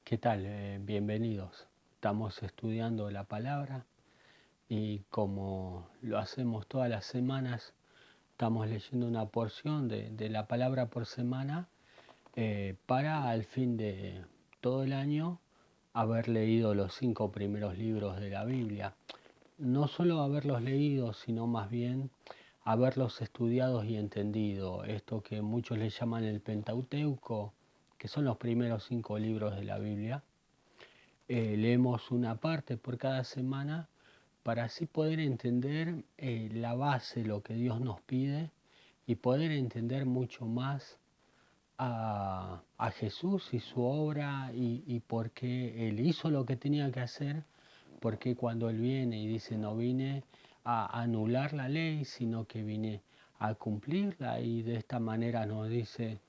¿Qué tal? Bienvenidos. Estamos estudiando la palabra y como lo hacemos todas las semanas, estamos leyendo una porción de la palabra por semana para al fin de todo el año haber leído los 5 primeros libros de la Biblia. No solo haberlos leído, sino más bien haberlos estudiado y entendido. Esto que muchos le llaman el Pentateuco, que son los primeros 5 libros de la Biblia. Leemos una parte por cada semana para así poder entender la base, lo que Dios nos pide y poder entender mucho más a Jesús y su obra y por qué Él hizo lo que tenía que hacer, porque cuando Él viene y dice no vine a anular la ley, sino que vine a cumplirla, y de esta manera nos dice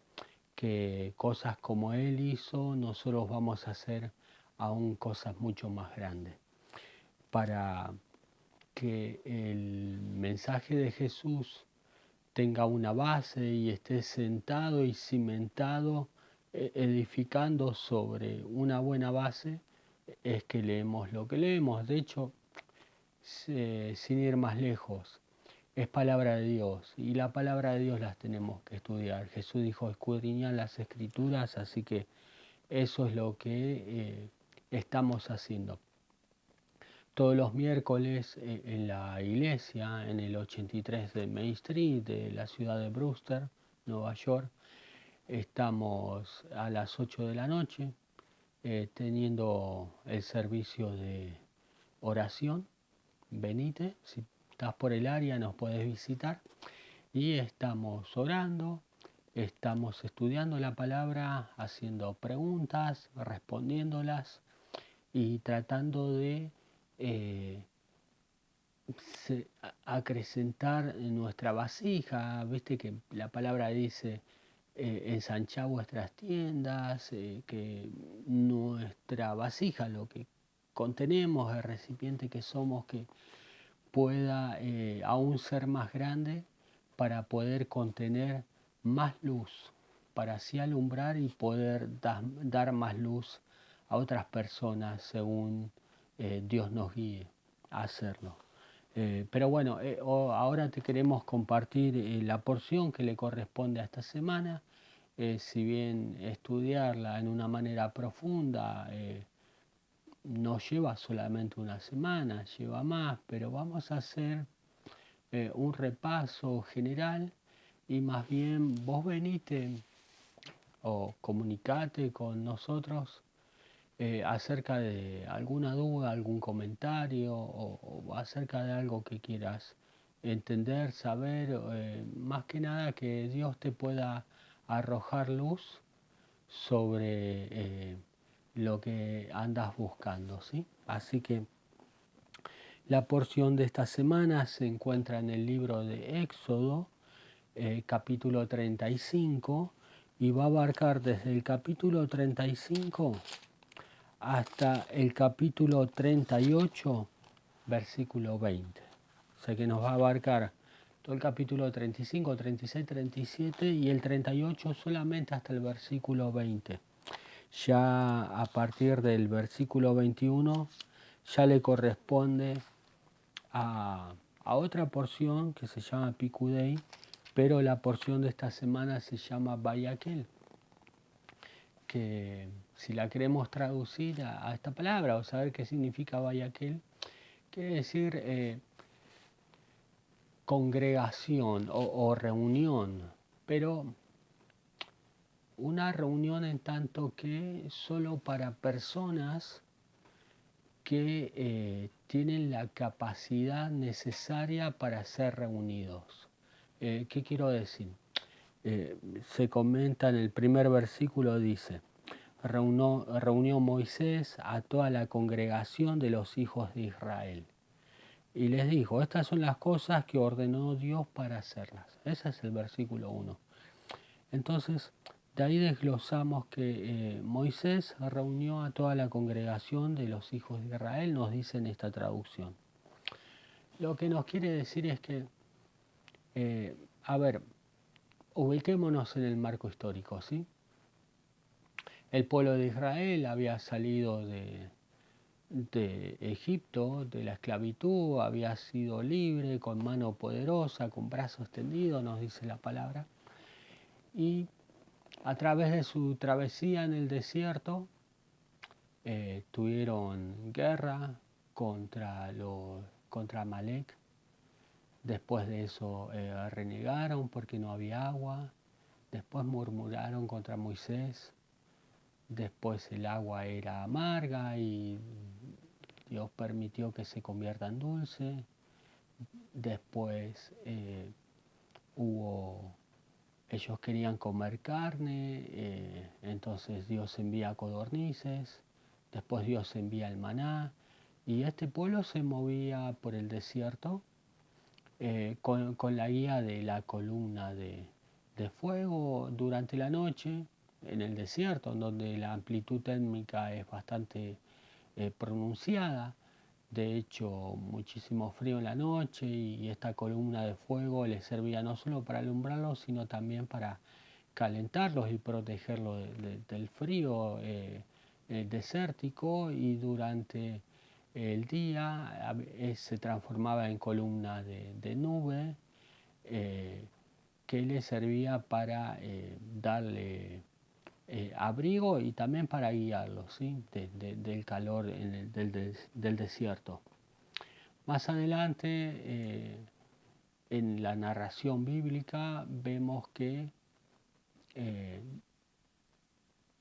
que cosas como Él hizo, nosotros vamos a hacer aún cosas mucho más grandes. Para que el mensaje de Jesús tenga una base y esté sentado y cimentado, edificando sobre una buena base, es que leemos lo que leemos. De hecho, sin ir más lejos, es palabra de Dios y la palabra de Dios las tenemos que estudiar. Jesús dijo, escudriñad las escrituras, así que eso es lo que estamos haciendo. Todos los miércoles en la iglesia, en el 83 de Main Street de la ciudad de Brewster, Nueva York, estamos a las 8 de la noche teniendo el servicio de oración. Venite, si estás por el área nos puedes visitar y estamos orando, estamos estudiando la palabra, haciendo preguntas, respondiéndolas y tratando de eh, acrecentar nuestra vasija. Viste que la palabra dice ensanchar vuestras tiendas, que nuestra vasija, lo que contenemos, el recipiente que somos, que pueda aún ser más grande para poder contener más luz, para así alumbrar y poder dar más luz a otras personas según Dios nos guíe a hacerlo. Pero bueno, ahora te queremos compartir la porción que le corresponde a esta semana. Si bien estudiarla en una manera profunda no lleva solamente una semana, lleva más, pero vamos a hacer un repaso general y más bien vos venite o comunicate con nosotros acerca de alguna duda, algún comentario o acerca de algo que quieras entender, saber, más que nada que Dios te pueda arrojar luz sobre lo que andas buscando, ¿sí? Así que la porción de esta semana se encuentra en el libro de Éxodo, capítulo 35, y va a abarcar desde el capítulo 35 hasta el capítulo 38, versículo 20. O sea que nos va a abarcar todo el capítulo 35, 36, 37 y el 38 solamente hasta el versículo 20. Ya a partir del versículo 21 ya le corresponde a otra porción que se llama Picudei, pero la porción de esta semana se llama Bayaquel, que si la queremos traducir a esta palabra o saber qué significa Bayaquel, quiere decir congregación o reunión, pero una reunión en tanto que solo para personas que tienen la capacidad necesaria para ser reunidos. ¿Qué quiero decir? Se comenta en el primer versículo, dice, reunió Moisés a toda la congregación de los hijos de Israel y les dijo, estas son las cosas que ordenó Dios para hacerlas. Ese es el versículo 1. Entonces, de ahí desglosamos que Moisés reunió a toda la congregación de los hijos de Israel, nos dice en esta traducción. Lo que nos quiere decir es que, a ver, ubiquémonos en el marco histórico, ¿sí? El pueblo de Israel había salido de Egipto, de la esclavitud, había sido libre, con mano poderosa, con brazo extendido, nos dice la palabra. Y a través de su travesía en el desierto, tuvieron guerra contra Amalek. Después de eso renegaron porque no había agua. Después murmuraron contra Moisés. Después el agua era amarga y Dios permitió que se convierta en dulce. Después ellos querían comer carne, entonces Dios envía codornices. Después Dios envía el maná. Y este pueblo se movía por el desierto con la guía de la columna de fuego durante la noche en el desierto, donde la amplitud térmica es bastante pronunciada. De hecho, muchísimo frío en la noche y esta columna de fuego les servía no solo para alumbrarlos, sino también para calentarlos y protegerlos del frío desértico, y durante el día se transformaba en columna de nube que le servía para darle abrigo y también para guiarlos, ¿sí? Del calor del desierto. Más adelante, en la narración bíblica, vemos que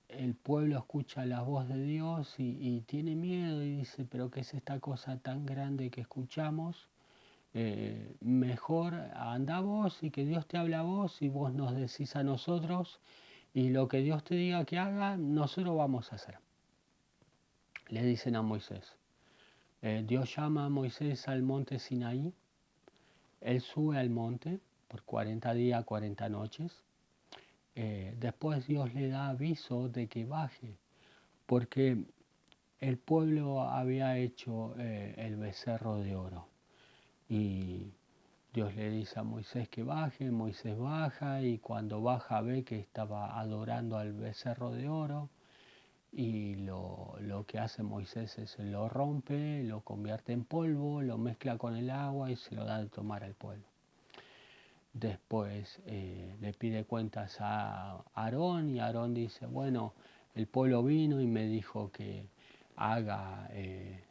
el pueblo escucha la voz de Dios y tiene miedo y dice, pero ¿qué es esta cosa tan grande que escuchamos? Mejor anda vos y que Dios te hable a vos y vos nos decís a nosotros, y lo que Dios te diga que haga, nosotros vamos a hacer. Le dicen a Moisés. Dios llama a Moisés al monte Sinaí. Él sube al monte por 40 días, 40 noches. Después Dios le da aviso de que baje, porque el pueblo había hecho el becerro de oro. Y Dios le dice a Moisés que baje. Moisés baja y cuando baja ve que estaba adorando al becerro de oro. Y lo que hace Moisés es lo rompe, lo convierte en polvo, lo mezcla con el agua y se lo da de tomar al pueblo. Después le pide cuentas a Aarón y Aarón dice, bueno, el pueblo vino y me dijo que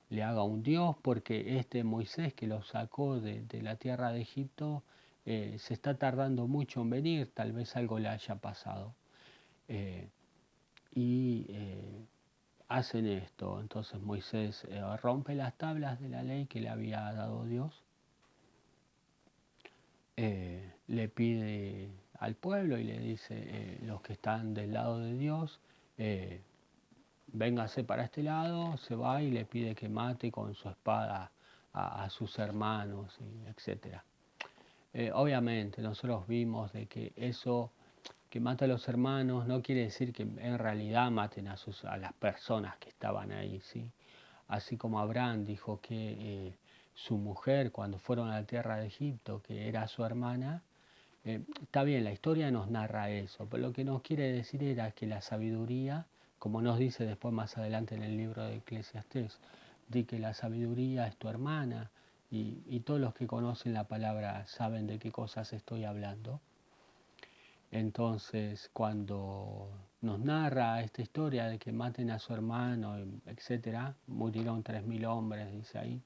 le haga un Dios porque este Moisés que lo sacó de la tierra de Egipto se está tardando mucho en venir, tal vez algo le haya pasado. Y hacen esto. Entonces Moisés rompe las tablas de la ley que le había dado Dios, le pide al pueblo y le dice, los que están del lado de Dios, véngase para este lado, se va y le pide que mate con su espada a sus hermanos, etc. Obviamente nosotros vimos de que eso que mata a los hermanos no quiere decir que en realidad maten a las personas que estaban ahí, ¿sí? Así como Abraham dijo que su mujer, cuando fueron a la tierra de Egipto, que era su hermana, está bien, la historia nos narra eso, pero lo que nos quiere decir era que la sabiduría, como nos dice después más adelante en el libro de Eclesiastés, de que la sabiduría es tu hermana, y todos los que conocen la palabra saben de qué cosas estoy hablando. Entonces, cuando nos narra esta historia de que maten a su hermano, etc., murieron 3.000 hombres, dice ahí,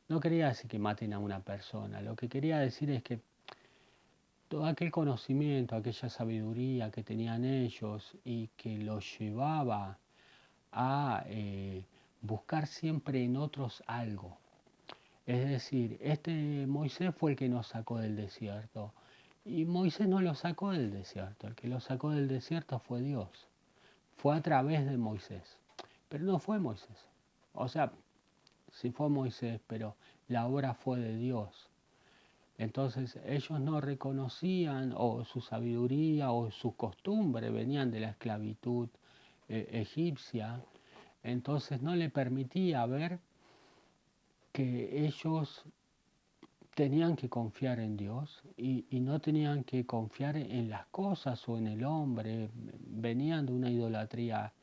no quería decir que maten a una persona, lo que quería decir es que todo aquel conocimiento, aquella sabiduría que tenían ellos y que los llevaba a buscar siempre en otros algo. Es decir, este Moisés fue el que nos sacó del desierto. Y Moisés no lo sacó del desierto, el que lo sacó del desierto fue Dios. Fue a través de Moisés. Pero no fue Moisés. O sea, sí fue Moisés, pero la obra fue de Dios. Entonces ellos no reconocían, o su sabiduría o su costumbre venían de la esclavitud egipcia. Entonces no le permitía ver que ellos tenían que confiar en Dios y no tenían que confiar en las cosas o en el hombre. Venían de una idolatría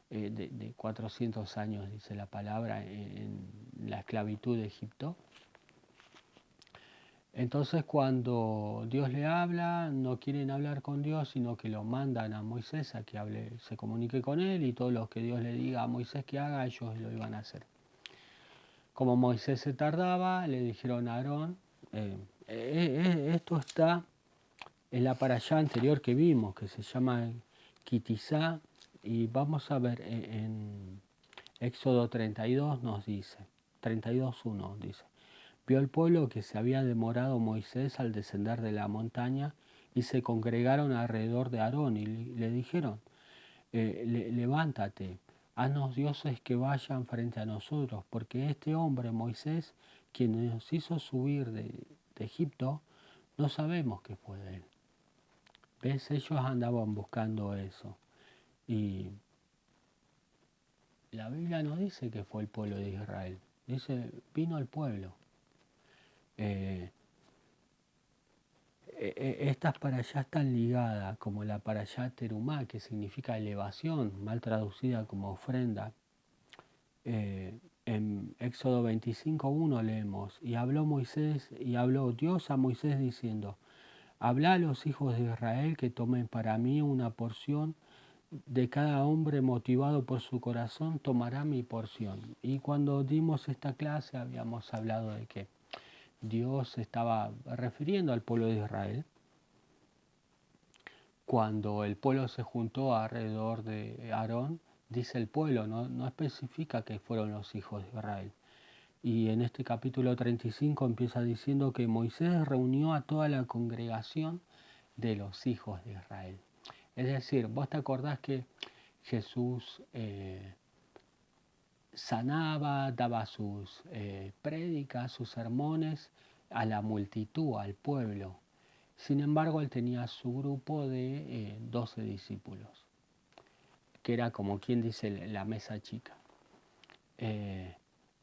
de 400 años, dice la palabra, en la esclavitud de Egipto. Entonces cuando Dios le habla, no quieren hablar con Dios, sino que lo mandan a Moisés a que se comunique con él, y todo lo que Dios le diga a Moisés que haga, ellos lo iban a hacer. Como Moisés se tardaba, le dijeron a Aarón, esto está en la parashá anterior que vimos, que se llama Kitizá, y vamos a ver en Éxodo 32 nos dice, 32:1 dice: vio el pueblo que se había demorado Moisés al descender de la montaña, y se congregaron alrededor de Aarón y le dijeron, levántate, haznos dioses que vayan frente a nosotros, porque este hombre Moisés, quien nos hizo subir de Egipto, no sabemos qué fue de él. ¿Ves? Ellos andaban buscando eso. Y la Biblia no dice que fue el pueblo de Israel, dice vino el pueblo. Estas parashá están ligadas, como la parashá Terumá, que significa elevación, mal traducida como ofrenda. En Éxodo 25:1 leemos, y habló Dios a Moisés diciendo, habla a los hijos de Israel que tomen para mí una porción de cada hombre motivado por su corazón, tomará mi porción. Y cuando dimos esta clase habíamos hablado de que Dios se estaba refiriendo al pueblo de Israel cuando el pueblo se juntó alrededor de Aarón. Dice el pueblo, no especifica que fueron los hijos de Israel. Y en este capítulo 35 empieza diciendo que Moisés reunió a toda la congregación de los hijos de Israel. Es decir, vos te acordás que Jesús sanaba, daba sus prédicas, sus sermones a la multitud, al pueblo. Sin embargo, él tenía su grupo de 12 discípulos, que era como quien dice la mesa chica.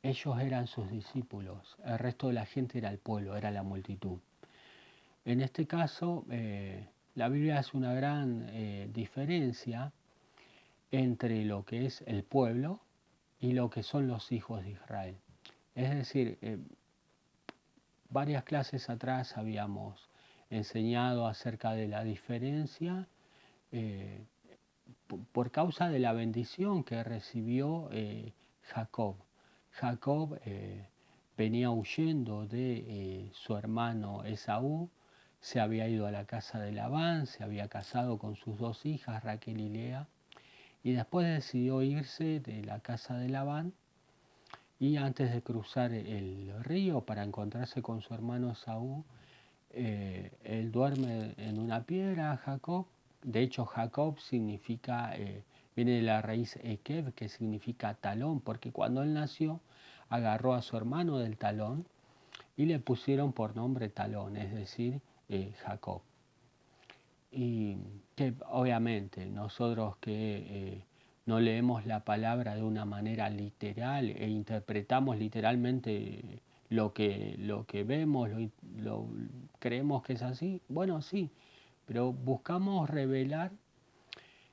Ellos eran sus discípulos, el resto de la gente era el pueblo, era la multitud. En este caso, la Biblia hace una gran diferencia entre lo que es el pueblo y lo que son los hijos de Israel. Es decir, varias clases atrás habíamos enseñado acerca de la diferencia por causa de la bendición que recibió Jacob. Jacob venía huyendo de su hermano Esaú, se había ido a la casa de Labán, se había casado con sus dos hijas, Raquel y Lea, y después decidió irse de la casa de Labán, y antes de cruzar el río para encontrarse con su hermano Esaú, él duerme en una piedra, Jacob. De hecho, Jacob significa, viene de la raíz Ekev, que significa talón, porque cuando él nació agarró a su hermano del talón y le pusieron por nombre Talón, es decir, Jacob. Y que obviamente nosotros que no leemos la palabra de una manera literal e interpretamos literalmente lo que vemos, creemos que es así, bueno, sí, pero buscamos revelar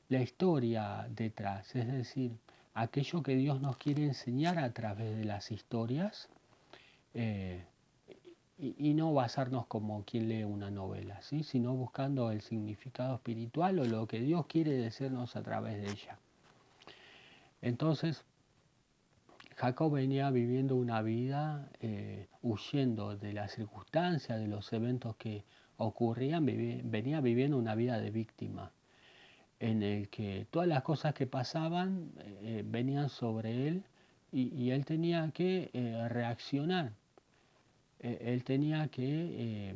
la historia detrás, es decir, aquello que Dios nos quiere enseñar a través de las historias, eh, y no basarnos como quien lee una novela, ¿sí? Sino buscando el significado espiritual o lo que Dios quiere decirnos a través de ella. Entonces, Jacob venía viviendo una vida huyendo de las circunstancias, de los eventos que ocurrían, venía viviendo una vida de víctima, en el que todas las cosas que pasaban venían sobre él, y él tenía que reaccionar. Él tenía que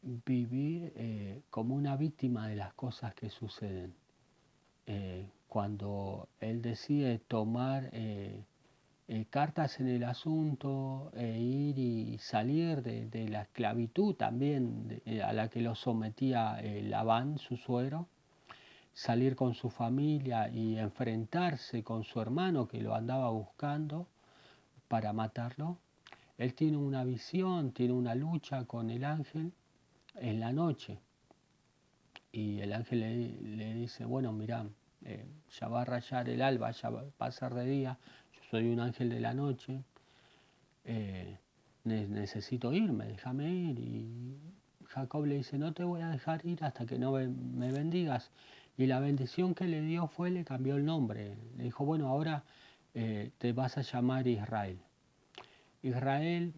vivir como una víctima de las cosas que suceden. Cuando él decide tomar cartas en el asunto, ir y salir de la esclavitud también a la que lo sometía Labán, su suegro, salir con su familia y enfrentarse con su hermano que lo andaba buscando para matarlo, él tiene una visión, tiene una lucha con el ángel en la noche. Y el ángel le dice, bueno, mirá, ya va a rayar el alba, ya va a pasar de día, yo soy un ángel de la noche, eh, necesito irme, déjame ir. Y Jacob le dice, no te voy a dejar ir hasta que no me bendigas. Y la bendición que le dio fue, le cambió el nombre. Le dijo, bueno, ahora te vas a llamar Israel. Israel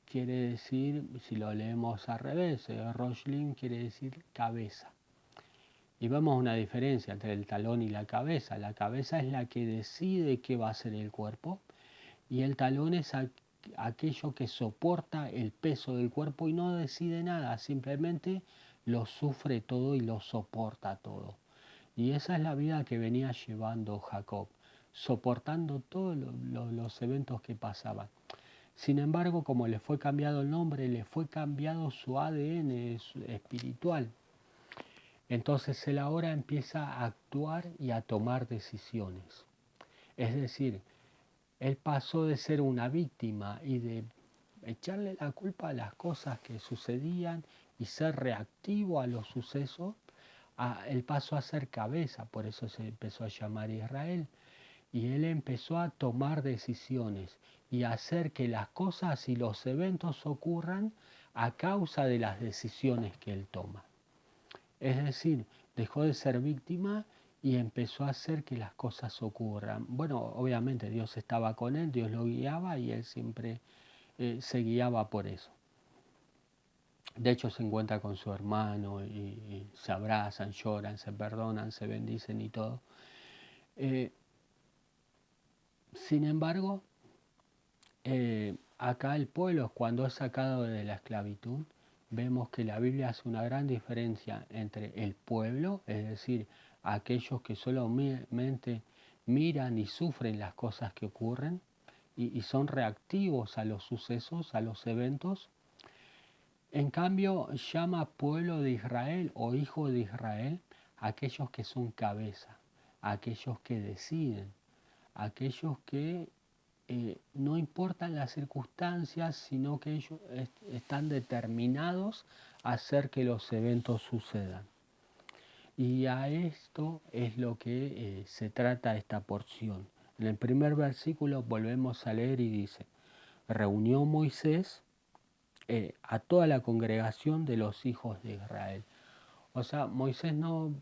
quiere decir, si lo leemos al revés, Roshlim quiere decir cabeza. Y vemos una diferencia entre el talón y la cabeza. La cabeza es la que decide qué va a ser el cuerpo y el talón es aquello que soporta el peso del cuerpo y no decide nada, simplemente lo sufre todo y lo soporta todo. Y esa es la vida que venía llevando Jacob, soportando todos los eventos que pasaban. Sin embargo, como le fue cambiado el nombre, le fue cambiado su ADN espiritual. Entonces él ahora empieza a actuar y a tomar decisiones. Es decir, él pasó de ser una víctima y de echarle la culpa a las cosas que sucedían y ser reactivo a los sucesos, él pasó a ser cabeza, por eso se empezó a llamar Israel. Y él empezó a tomar decisiones y a hacer que las cosas y los eventos ocurran a causa de las decisiones que él toma. Es decir, dejó de ser víctima y empezó a hacer que las cosas ocurran. Bueno, obviamente Dios estaba con él, Dios lo guiaba y él siempre se guiaba por eso. De hecho se encuentra con su hermano y se abrazan, lloran, se perdonan, se bendicen y todo. Sin embargo, acá el pueblo, cuando es sacado de la esclavitud, vemos que la Biblia hace una gran diferencia entre el pueblo, es decir, aquellos que solamente miran y sufren las cosas que ocurren y son reactivos a los sucesos, a los eventos. En cambio, llama pueblo de Israel o hijo de Israel a aquellos que son cabeza, a aquellos que deciden, a aquellos que no importan las circunstancias, sino que ellos están determinados a hacer que los eventos sucedan. Y a esto es lo que se trata esta porción. En el primer versículo volvemos a leer y dice, reunió Moisés a toda la congregación de los hijos de Israel. O sea, Moisés no,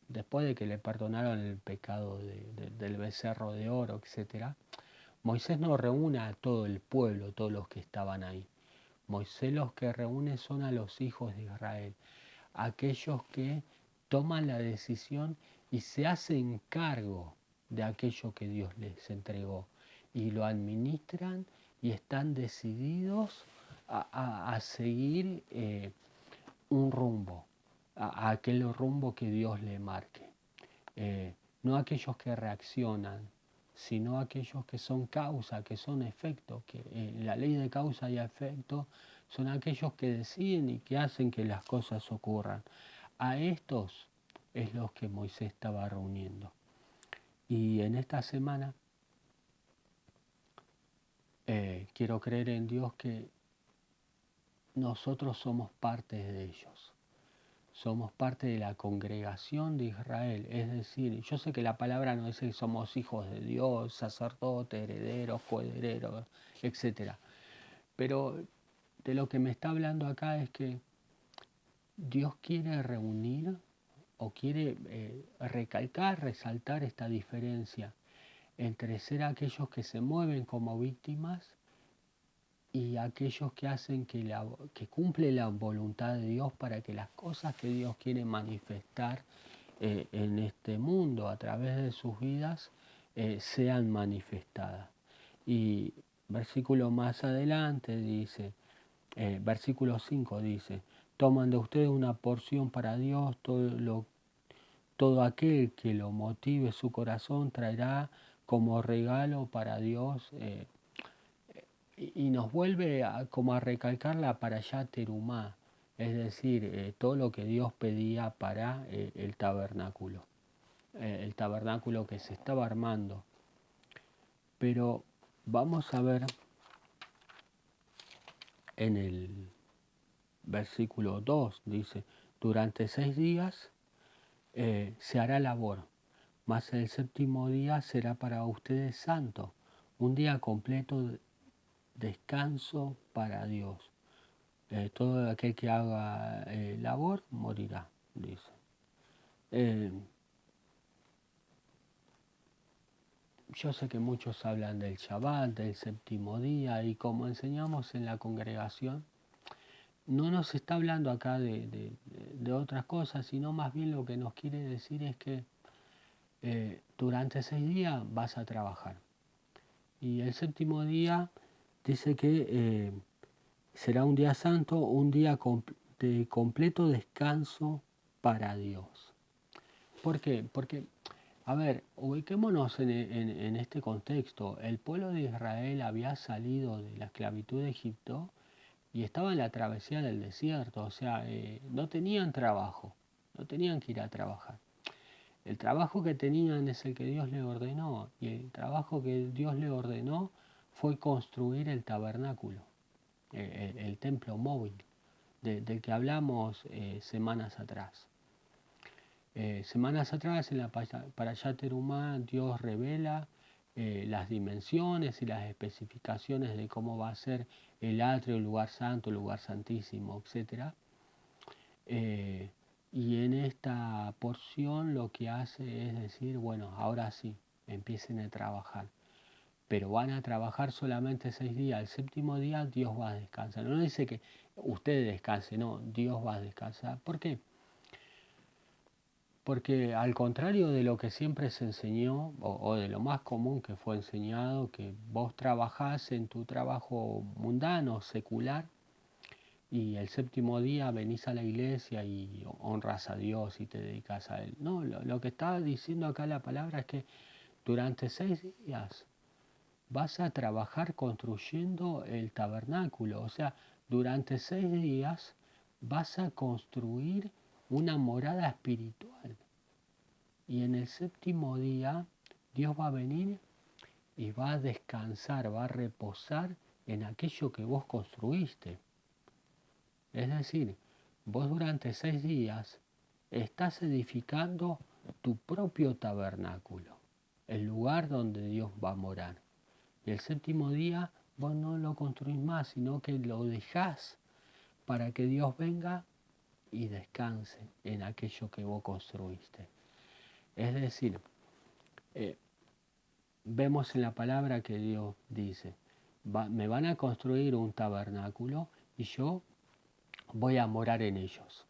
después de que le perdonaron el pecado del becerro de oro, etc., Moisés no reúne a todo el pueblo, todos los que estaban ahí. Moisés los que reúne son a los hijos de Israel, aquellos que toman la decisión y se hacen cargo de aquello que Dios les entregó y lo administran y están decididos a seguir un rumbo, a aquel rumbo que Dios le marque. No aquellos que reaccionan, sino aquellos que son causa, que son efecto, que la ley de causa y efecto son aquellos que deciden y que hacen que las cosas ocurran. A estos es los que Moisés estaba reuniendo. Y en esta semana quiero creer en Dios que nosotros somos parte de ellos. Somos parte de la congregación de Israel. Es decir, yo sé que la palabra no dice que somos hijos de Dios, sacerdotes, herederos, coherederos, etc. Pero de lo que me está hablando acá es que Dios quiere reunir o quiere recalcar, resaltar esta diferencia entre ser aquellos que se mueven como víctimas y aquellos que hacen que cumple la voluntad de Dios para que las cosas que Dios quiere manifestar en este mundo a través de sus vidas sean manifestadas. Y versículo más adelante dice, versículo 5 dice, toman de ustedes una porción para Dios, todo aquel que lo motive su corazón traerá como regalo para Dios. Y nos vuelve como a recalcar la parashá terumá, es decir, todo lo que Dios pedía para el tabernáculo que se estaba armando. Pero Vamos a ver en el versículo 2, dice, durante 6 días se hará labor, mas el séptimo día será para ustedes santo, un día completo de descanso para Dios. Todo aquel que haga labor morirá, dice. Eh, yo sé que muchos hablan del Shabbat, del séptimo día, y como enseñamos en la congregación, no nos está hablando acá de otras cosas, sino más bien lo que nos quiere decir es que durante 6 días vas a trabajar. Y el séptimo día dice que será un día santo, un día de completo descanso para Dios. ¿Por qué? Porque, a ver, ubiquémonos en este contexto. El pueblo de Israel había salido de la esclavitud de Egipto y estaba en la travesía del desierto, o sea, no tenían trabajo, no tenían que ir a trabajar. El trabajo que tenían es el que Dios le ordenó, y el trabajo que Dios le ordenó fue construir el tabernáculo, el templo móvil, del que hablamos semanas atrás. Semanas atrás en la Parashat Terumá Dios revela las dimensiones y las especificaciones de cómo va a ser el atrio, el lugar santo, el lugar santísimo, etc. Y en esta porción lo que hace es decir, bueno, ahora sí, empiecen a trabajar. Pero van a trabajar solamente 6 días. El séptimo día Dios va a descansar. No dice que ustedes descansen, no, Dios va a descansar. ¿Por qué? Porque al contrario de lo que siempre se enseñó, o de lo más común que fue enseñado, que vos trabajás en tu trabajo mundano, secular, y el séptimo día venís a la iglesia y honras a Dios y te dedicas a Él. No, lo que está diciendo acá la palabra es que durante 6 días vas a trabajar construyendo el tabernáculo. O sea, durante 6 días vas a construir una morada espiritual. Y en el séptimo día Dios va a venir y va a descansar, va a reposar en aquello que vos construiste. Es decir, vos durante 6 días estás edificando tu propio tabernáculo, el lugar donde Dios va a morar. Y el séptimo día vos no lo construís más, sino que lo dejás para que Dios venga y descanse en aquello que vos construiste. Es decir, vemos en la palabra que Dios dice, me van a construir un tabernáculo y yo voy a morar en ellos.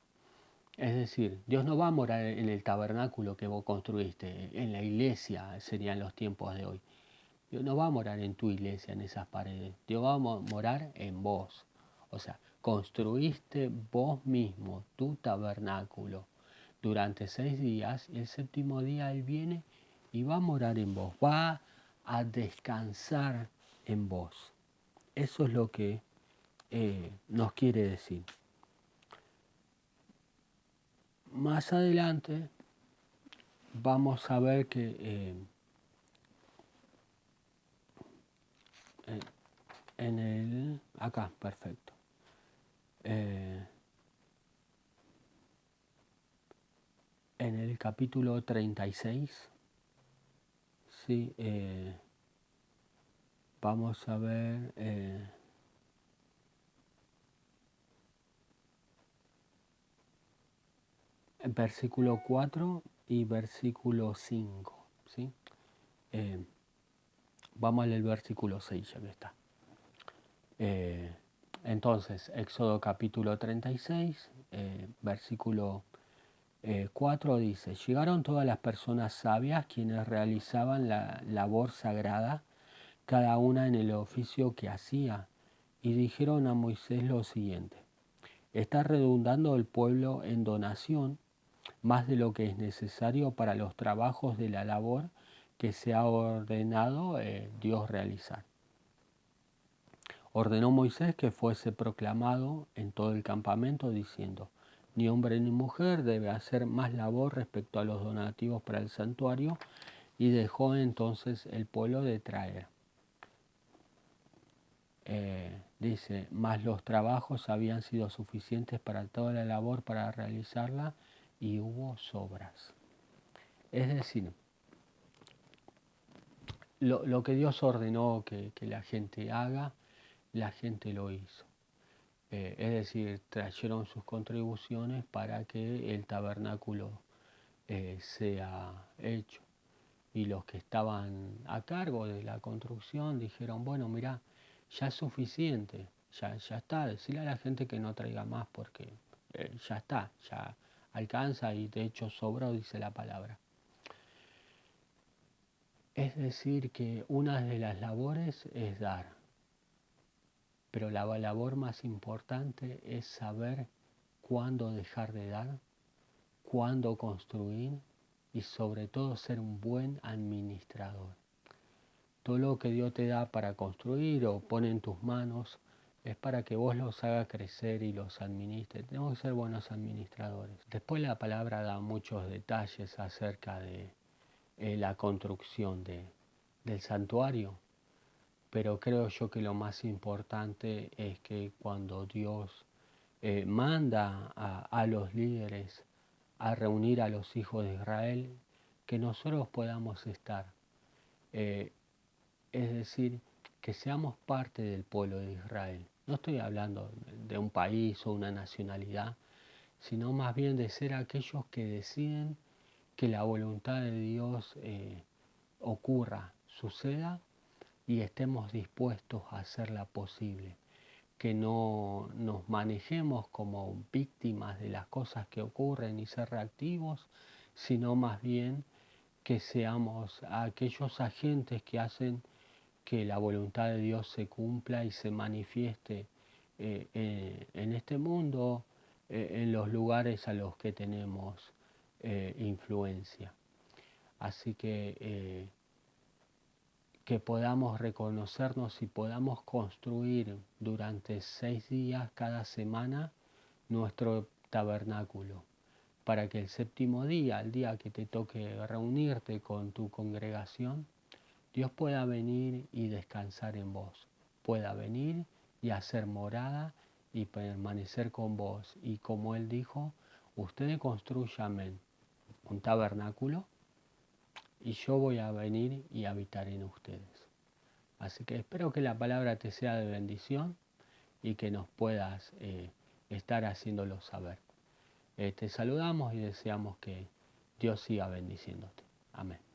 Es decir, Dios no va a morar en el tabernáculo que vos construiste, en la iglesia serían los tiempos de hoy. Dios no va a morar en tu iglesia, en esas paredes. Dios va a morar en vos. O sea, construiste vos mismo tu tabernáculo durante 6 días y el séptimo día Él viene y va a morar en vos. Va a descansar en vos. Eso es lo que nos quiere decir. Más adelante vamos a ver que en el... Acá, perfecto. En el capítulo 36, sí, vamos a ver... versículo 4 y versículo 5, ¿sí? Vamos a leer el versículo 6, ya que está. Entonces, Éxodo capítulo 36, versículo 4 dice, llegaron todas las personas sabias quienes realizaban la labor sagrada, cada una en el oficio que hacía, y dijeron a Moisés lo siguiente, está redundando el pueblo en donación más de lo que es necesario para los trabajos de la labor que se ha ordenado Dios realizar. Ordenó Moisés que fuese proclamado en todo el campamento diciendo, ni hombre ni mujer debe hacer más labor respecto a los donativos para el santuario, y dejó entonces el pueblo de traer. Dice, mas los trabajos habían sido suficientes para toda la labor para realizarla y hubo sobras. Es decir, lo que Dios ordenó que la gente haga, la gente lo hizo. Es decir, trajeron sus contribuciones para que el tabernáculo sea hecho. Y los que estaban a cargo de la construcción dijeron, bueno, mira, ya es suficiente, ya está, decirle a la gente que no traiga más porque ya está, ya alcanza y de hecho sobró, dice la palabra. Es decir, que una de las labores es dar, pero la labor más importante es saber cuándo dejar de dar, cuándo construir y sobre todo ser un buen administrador. Todo lo que Dios te da para construir o pone en tus manos es para que vos los hagas crecer y los administres. Tenemos que ser buenos administradores. Después la palabra da muchos detalles acerca de la construcción del santuario, pero creo yo que lo más importante es que cuando Dios manda a los líderes a reunir a los hijos de Israel, que nosotros podamos estar. Es decir, que seamos parte del pueblo de Israel. No estoy hablando de un país o una nacionalidad, sino más bien de ser aquellos que deciden que la voluntad de Dios ocurra, suceda y estemos dispuestos a hacerla posible. Que no nos manejemos como víctimas de las cosas que ocurren y ser reactivos, sino más bien que seamos aquellos agentes que hacen que la voluntad de Dios se cumpla y se manifieste en este mundo, en los lugares a los que tenemos influencia. Así que podamos reconocernos y podamos construir durante 6 días cada semana nuestro tabernáculo, para que el séptimo día, el día que te toque reunirte con tu congregación, Dios pueda venir y descansar en vos, pueda venir y hacer morada y permanecer con vos. Y como Él dijo, ustedes construyan un tabernáculo y yo voy a venir y habitar en ustedes. Así que espero que la palabra te sea de bendición y que nos puedas estar haciéndolo saber. Te saludamos y deseamos que Dios siga bendiciéndote. Amén.